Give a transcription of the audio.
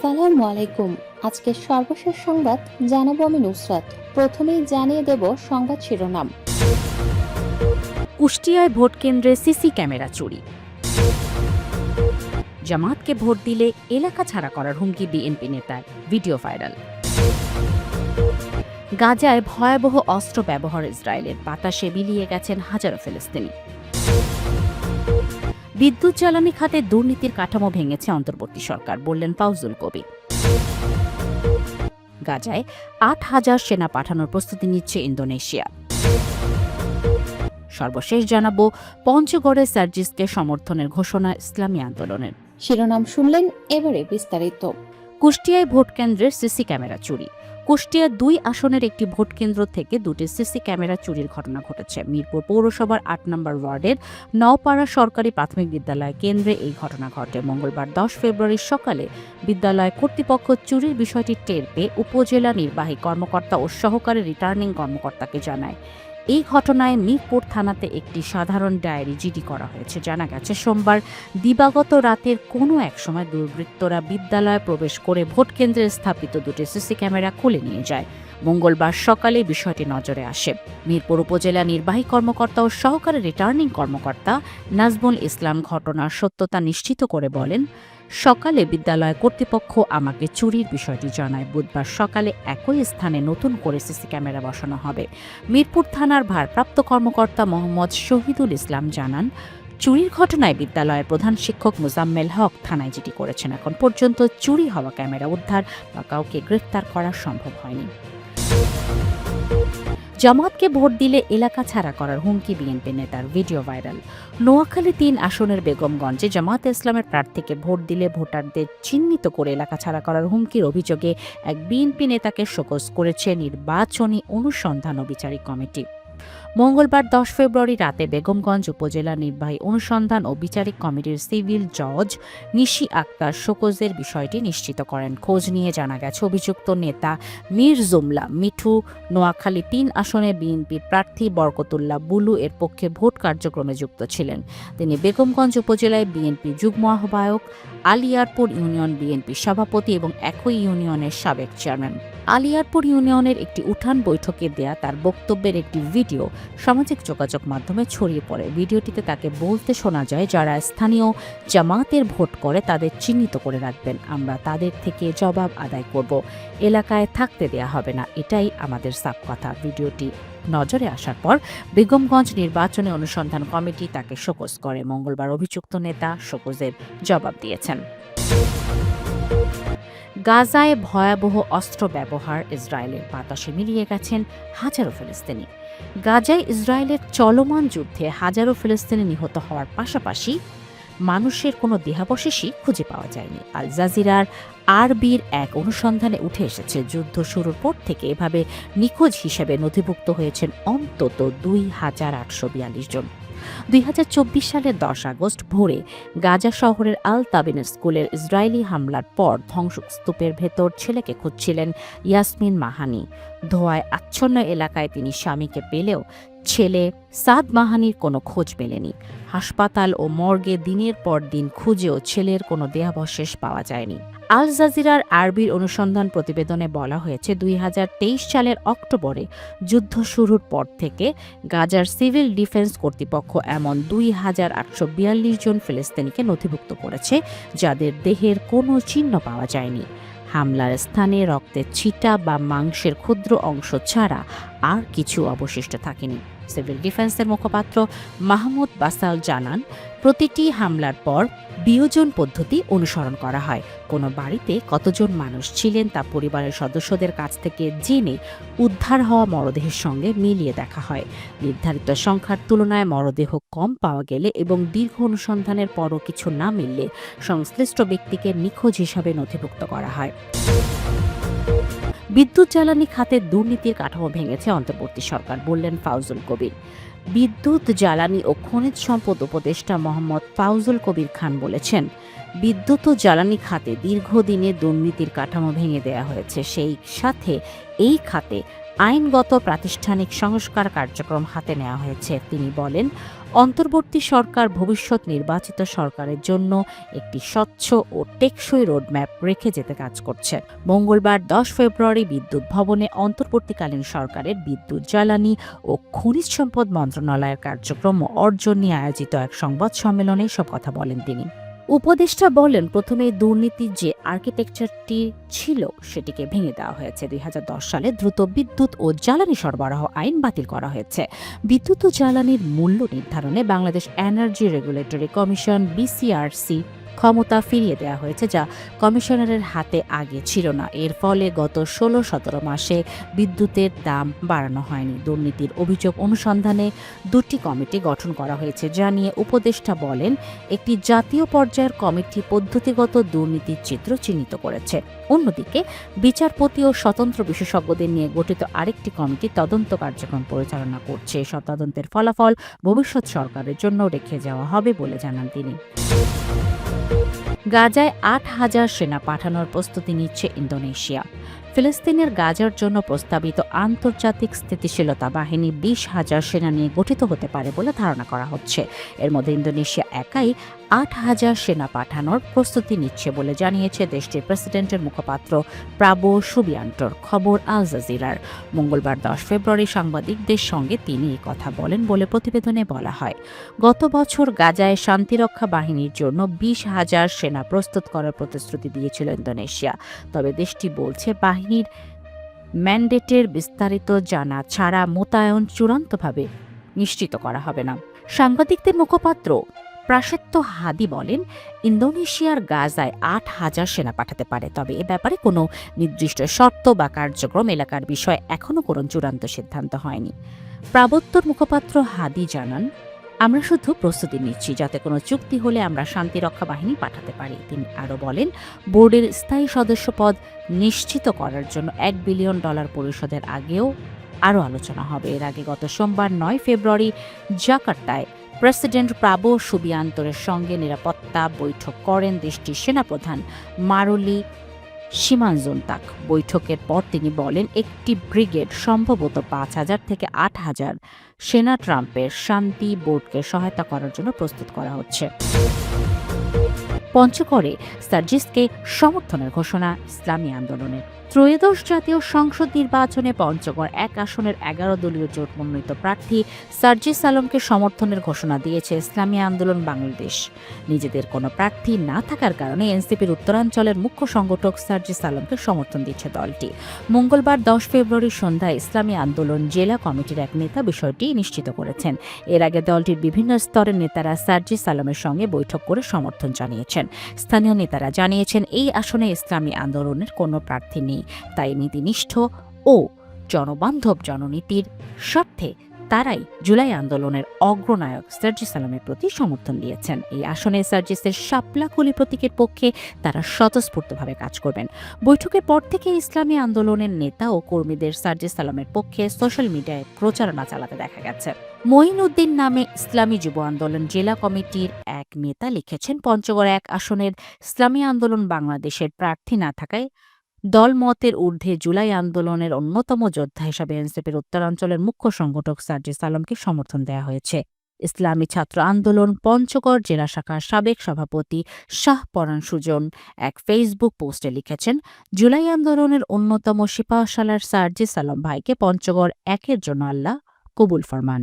আসসালামু আলাইকুম। আজকের সর্বশেষ সংবাদ জানাবো আমি নুসরাত। প্রথমেই জানিয়ে দেব সংবাদ শিরোনাম। কুষ্টিয়ায় ভোট কেন্দ্রে সিসি ক্যামেরা চুরি। জামাতকে ভোট দিলে এলাকা ছাড়া করার হুমকি বিএনপি নেতার, ভিডিও ভাইরাল। গাজায় ভয়াবহ অস্ত্র ব্যবহার ইসরায়েলের, বাতাসে বিলিয়ে গেছেন হাজারো ফিলিস্তিনি। বিদ্যুৎ জ্বালানি খাতে দুর্নীতির কাঠামো ভেঙেছে অন্তর্বর্তী সরকার, বললেন ফাউজুল কবির। গাজায় ৮,০০০ সেনা পাঠানোর প্রস্তুতি নিচ্ছে ইন্দোনেশিয়া। সর্বশেষ জানাবো পঞ্চগড়ে সার্জিসকে সমর্থনের ঘোষণা ইসলামী আন্দোলনের। শিরোনাম শুনলেন, এবারে বিস্তারিত। কুষ্টিয়ায় ভোট কেন্দ্রের সিসি ক্যামেরা চুরি। কুষ্টিয়ার ২ আসনের একটি ভোট কেন্দ্র থেকে দুটি সিসি ক্যামেরা চুরির ঘটনা ঘটেছে। মিরপুর পৌরসভার ৮ নম্বর ওয়ার্ডের নওপাড়া সরকারি প্রাথমিক বিদ্যালয় কেন্দ্রে এই ঘটনা ঘটে। মঙ্গলবার ১০ ফেব্রুয়ারি সকালে বিদ্যালয় কর্তৃপক্ষ চুরির বিষয়টি টের পেয়ে উপজেলা নির্বাহী কর্মকর্তা ও সহকারী রিটার্নিং কর্মকর্তাকে জানায়। এই ঘটনায় মিরপুর থানাতে একটি সাধারণ ডায়েরি জিডি করা হয়েছে। জানা গেছে, সোমবার দিবাগত রাতের কোনো এক সময় দুর্বৃত্তরা বিদ্যালয়ে প্রবেশ করে ভোট কেন্দ্রে স্থাপিত দুটি সিসি ক্যামেরা খুলে নিয়ে যায়। মঙ্গলবার সকালে বিষয়টি নজরে আসে। মিরপুর উপজেলা নির্বাহী কর্মকর্তা ও সহকারী রিটার্নিং কর্মকর্তা নাজমুল ইসলাম ঘটনার সত্যতা নিশ্চিত করে বলেন, সকালে বিদ্যালয় কর্তৃপক্ষ আমাকে চুরির বিষয়টি জানায়। বুধবার সকালে একই স্থানে নতুন করে সিসি ক্যামেরা বসানো হবে। মিরপুর থানার ভারপ্রাপ্ত কর্মকর্তা মোহাম্মদ শহীদুল ইসলাম জানান, চুরির ঘটনায় বিদ্যালয়ের প্রধান শিক্ষক মোজাম্মেল হক থানায় জিডি করেছেন। এখন পর্যন্ত চুরি হওয়া ক্যামেরা উদ্ধার বা কাউকে গ্রেফতার করা সম্ভব হয়নি। জামাতকে ভোট দিলে এলাকা ছাড়া করার হুমকি বিএনপি নেতার, ভিডিও ভাইরাল। নোয়াখালী ৩ আসনের বেগমগঞ্জে জামায়াতে ইসলামের প্রার্থীকে ভোট দিলে ভোটারদের চিহ্নিত করে এলাকা ছাড়া করার হুমকির অভিযোগে এক বিএনপি নেতাকে শোকজ করেছে নির্বাচনী অনুসন্ধান ও বিচারিক কমিটি। মঙ্গলবার ১০ ফেব্রুয়ারি রাতে বেগমগঞ্জ উপজেলা নির্বাহী অনুসন্ধান ও বিচারিক কমিটির সিভিল জজ নিশি আক্তার শোকজের বিষয়টি নিশ্চিত করেন। খোঁজ নিয়ে জানা গেছে, অভিযুক্ত নেতা মীর জুমলা মিঠু নোয়াখালী ৩ আসনে বিএনপির প্রার্থী বরকতুল্লাহ বুলু এর পক্ষে ভোট কার্যক্রমে যুক্ত ছিলেন। তিনি বেগমগঞ্জ উপজেলায় বিএনপি যুগ্ম আহ্বায়ক, আলিয়ারপুর ইউনিয়ন বিএনপি সভাপতি এবং একই ইউনিয়নের সাবেক চেয়ারম্যান। আলিয়ারপুর ইউনিয়নের একটি উঠান বৈঠকে দেয়া তার বক্তব্যের একটি ভিডিও সামাজিক যোগাযোগ মাধ্যমে ছড়িয়ে পড়ে। ভিডিওটিতে তাকে বলতে শোনা যায়, যারা স্থানীয় জামাতের ভোট করে তাদের চিহ্নিত করে রাখবেন, আমরা তাদের থেকে জবাব আদায় করব, এলাকায় থাকতে দেয়া হবে না, এটাই আমাদের সাফ কথা। ভিডিওটি নজরে আসার পর বেগমগঞ্জ নির্বাচনী অনুসন্ধান কমিটি তাকে শোকজ করে। মঙ্গলবার অভিযুক্ত নেতা শোকজের জবাব দিয়েছেন। গাজায় ভয়াবহ অস্ত্র ব্যবহার ইসরায়েলের, বাতাসে মিলিয়ে গেছেন হাজারো ফিলিস্তিনি। গাজায় ইসরায়েলের চলমান যুদ্ধে হাজারো ফিলিস্তিনি নিহত হওয়ার পাশাপাশি মানুষের কোনো দেহাবশেষই খুঁজে পাওয়া যায়নি। আল জাজিরার আরবির এক অনুসন্ধানে উঠে এসেছে, যুদ্ধ শুরুর পর থেকে এভাবে নিখোঁজ হিসেবে নথিভুক্ত হয়েছেন অন্তত ২,৮৪২ জন। ২০২৪ সালের ১০ আগস্ট ভোরে গাজা শহরের আল তাবিন স্কুলের ইসরায়েলি হামলার পর ধ্বংসস্তূপের ভেতর ছেলেকে খুঁজছিলেন ইয়াসমিন মাহানি। ধোঁয়ায় আচ্ছন্ন এলাকায় তিনি স্বামীকে পেলেও ছেলে সাদ মাহানির কোনো খোঁজ মেলেনি। হাসপাতাল ও মর্গে দিনের পর দিন খুঁজেও ছেলের কোনো দেহাবশেষ পাওয়া যায়নি। আল জাজিরার আরবির অনুসন্ধান প্রতিবেদনে বলা হয়েছে, ২০২৩ সালের অক্টোবরে যুদ্ধ শুরুর পর থেকে গাজার সিভিল ডিফেন্স কর্তৃপক্ষ এমন ২,৮৪২ জন ফিলিস্তিনিকে নথিভুক্ত করেছে, যাদের দেহের কোনো চিহ্ন পাওয়া যায়নি। হামলার স্থানে রক্তের ছিটা বা মাংসের ক্ষুদ্র অংশ ছাড়া আর কিছু অবশিষ্ট থাকেনি। সিভিল ডিফেন্সের মুখপাত্র মাহমুদ বাসাল জানান, প্রতিটি হামলার পর বিয়োজন পদ্ধতি অনুসরণ করা হয়। কোনো বাড়িতে কতজন মানুষ ছিলেন তা পরিবারের সদস্যদের কাছ থেকে জেনে উদ্ধার হওয়া মরদেহের সঙ্গে মিলিয়ে দেখা হয়। নির্ধারিত সংখ্যার তুলনায় মরদেহ কম পাওয়া গেলে এবং দীর্ঘ অনুসন্ধানের পরও কিছু না মিললে সংশ্লিষ্ট ব্যক্তিকে নিখোঁজ হিসাবে নথিভুক্ত করা হয়। বিদ্যুৎ জ্বালানি খাতে দুর্নীতির কাঠামো ভেঙেছে অন্তর্বর্তী সরকার, বললেন ফাউজুল কবির। বিদ্যুৎ জ্বালানি ও খনিজ সম্পদ উপদেষ্টা মোহাম্মদ ফাউজুল কবির খান বলেছেন, বিদ্যুৎ ও জ্বালানি খাতে দীর্ঘদিনের দুর্নীতির কাঠামো ভেঙে দেওয়া হয়েছে। সেই সাথে এই খাতে আইনগত প্রাতিষ্ঠানিক সংস্কার কার্যক্রম হাতে নেওয়া হয়েছে। তিনি বলেন, অন্তর্বর্তী সরকার ভবিষ্যৎ নির্বাচিত সরকারের জন্য একটি স্বচ্ছ ও টেকসই রোডম্যাপ রেখে যেতে কাজ করছে। মঙ্গলবার 10 ফেব্রুয়ারি বিদ্যুৎ ভবনে অন্তর্বর্তীকালীন সরকারের বিদ্যুৎ, জ্বালানি ও খনিজ সম্পদ মন্ত্রণালয়ের কার্যক্রম ও অর্জন নিয়ে আয়োজিত এক সংবাদ সম্মেলনে এসব কথা বলেন তিনি। উপদেষ্টা বলেন, প্রথমে দুর্নীতির যে আর্কিটেকচারটি ছিল সেটিকে ভেঙে দেওয়া হয়েছে। 2010 সালে দ্রুত বিদ্যুৎ ও জ্বালানি সরবরাহ আইন বাতিল করা হয়েছে। বিদ্যুৎ ও জ্বালানির মূল্য নির্ধারণে বাংলাদেশ এনার্জি রেগুলেটরি কমিশন বিসিআরসি ক্ষমতা ফিরিয়ে দেওয়া হয়েছে, যা কমিশনারের হাতে আগে ছিল না। এর ফলে গত 16-17 মাসে বিদ্যুতের দাম বাড়ানো হয়নি। দুর্নীতির অভিযোগ অনুসন্ধানে 2টি কমিটি গঠন করা হয়েছে, যা নিয়ে উপদেষ্টা বলেন, একটি জাতীয় পর্যায়ের কমিটি পদ্ধতিগত দুর্নীতির চিত্র চিহ্নিত করেছে। অন্যদিকে বিচারপতি ও স্বতন্ত্র বিশেষজ্ঞদের নিয়ে গঠিত আরেকটি কমিটি তদন্ত কার্যক্রম পরিচালনা করছে। এসব তদন্তের ফলাফল ভবিষ্যৎ সরকারের জন্য রেখে যাওয়া হবে বলে জানান তিনি। গাজায় 8,000 সেনা পাঠানোর প্রস্তুতি নিচ্ছে ইন্দোনেশিয়া। ফিলিস্তিনের গাজার জন্য প্রস্তাবিত আন্তর্জাতিক স্থিতিশীলতা বাহিনী 20,000 সেনা নিয়ে গঠিত হতে পারে বলে ধারণা করা হচ্ছে। এর মধ্যে ইন্দোনেশিয়া একাই 8,000 সেনা পাঠানোর প্রস্তুতি নিচ্ছে বলে জানিয়েছে দেশটির প্রেসিডেন্টের মুখপাত্র প্রাবো সুবিয়ান্টোর খবর আল জাজিরার। মঙ্গলবার 10 ফেব্রুয়ারি সাংবাদিকদের সঙ্গে তিনি এই কথা বলেন বলে প্রতিবেদনে বলা হয়। গত বছর গাজায় শান্তিরক্ষা বাহিনীর জন্য 20,000 সেনা প্রস্তুত করার প্রতিশ্রুতি দিয়েছিল ইন্দোনেশিয়া। তবে দেশটি বলছে, বাহিনীর ম্যান্ডেটের বিস্তারিত জানা ছাড়া মোতায়েন চূড়ান্তভাবে নিশ্চিত করা হবে না। সাংবাদিকদের মুখপাত্র প্রাসেত্য হাদি বলেন, ইন্দোনেশিয়ার গাজায় 8,000 সেনা পাঠাতে পারে, তবে এ ব্যাপারে কোনো নির্দিষ্ট শর্ত বা কার্যক্রম এলাকার বিষয়ে এখনও কোনো চূড়ান্ত সিদ্ধান্ত হয়নি। প্রাবত্যর মুখপাত্র হাদি জানান, আমরা শুধু প্রস্তুতি নিচ্ছি, যাতে কোনো চুক্তি হলে আমরা শান্তিরক্ষা বাহিনী পাঠাতে পারি। তিনি আরও বলেন, বোর্ডের স্থায়ী সদস্যপদ নিশ্চিত করার জন্য $1 বিলিয়ন পরিশোধের আগেও আরও আলোচনা হবে। এর আগে গত সোমবার 9 ফেব্রুয়ারি জাকার্তায় প্রেসিডেন্ট প্রাবো সুবিয়ান্তরের সঙ্গে নিরাপত্তা বৈঠক করেন দেশটির সেনাপ্রধান মারুলি সিমানজোন্তাক। বৈঠকের পর তিনি বলেন, একটি ব্রিগেড, সম্ভবত 5,000 থেকে 8,000 সেনা ট্রাম্পের শান্তি বোর্ডকে সহায়তা করার জন্য প্রস্তুত করা হচ্ছে। পঞ্চগড়ে সার্জিসকে সমর্থনের ঘোষণা ইসলামী আন্দোলনের। ত্রয়োদশ জাতীয় সংসদ নির্বাচনে পঞ্চগড় 1 আসনের 11 দলীয় জোট মনোনীত প্রার্থী সার্জিস আলমকে সমর্থনের ঘোষণা দিয়েছে ইসলামী আন্দোলন বাংলাদেশ। নিজেদের কোনো প্রার্থী না থাকার কারণে এনসিপির উত্তরাঞ্চলের মুখ্য সংগঠক সার্জিস আলমকে সমর্থন দিচ্ছে দলটি। মঙ্গলবার 10 ফেব্রুয়ারি সন্ধ্যায় ইসলামী আন্দোলন জেলা কমিটির এক নেতা বিষয়টি নিশ্চিত করেছেন। এর আগে দলটির বিভিন্ন স্তরের নেতারা সার্জিস আলমের সঙ্গে বৈঠক করে সমর্থন জানিয়েছেন। স্থানীয় নেতারা জানিয়েছেন, এই আসনে ইসলামী আন্দোলনের কোনো প্রার্থী নেই, তাই নীতিনিষ্ঠ ও জনবান্ধব জননীতির স্বার্থে তারাই জুলাই আন্দোলনের অগ্রনায়ক সার্জিস আলমের প্রতি সমর্থন দিয়েছেন। এই আসনে সার্জিসের শাপলাকুলি প্রতীকের পক্ষে তারা স্বতঃস্ফূর্তভাবে কাজ করবেন। বৈঠকের পর থেকে ইসলামী আন্দোলনের নেতা ও কর্মীদের সার্জিস আলমের পক্ষে সোশ্যাল মিডিয়ায় প্রচারণা চালাতে দেখা গেছে। মঈন উদ্দিন নামে ইসলামী যুব আন্দোলন জেলা কমিটির এক নেতা লিখেছেন, পঞ্চগড় 1 আসনের ইসলামী আন্দোলন বাংলাদেশের প্রার্থী না থাকায় দলমতের ঊর্ধ্বে জুলাই আন্দোলনের অন্যতম যোদ্ধা হিসাবে এনসিপির উত্তরাঞ্চলের মুখ্য সংগঠক সার্জিস আলমকে সমর্থন দেওয়া হয়েছে। ইসলামী ছাত্র আন্দোলন পঞ্চগড় জেলা শাখার সাবেক সভাপতি শাহ পরাণ সুজন এক ফেসবুক পোস্টে লিখেছেন, জুলাই আন্দোলনের অন্যতম সিপাহসালার সার্জিস আলম ভাইকে পঞ্চগড় 1-এর জন্য আল্লাহ কবুল ফরমান।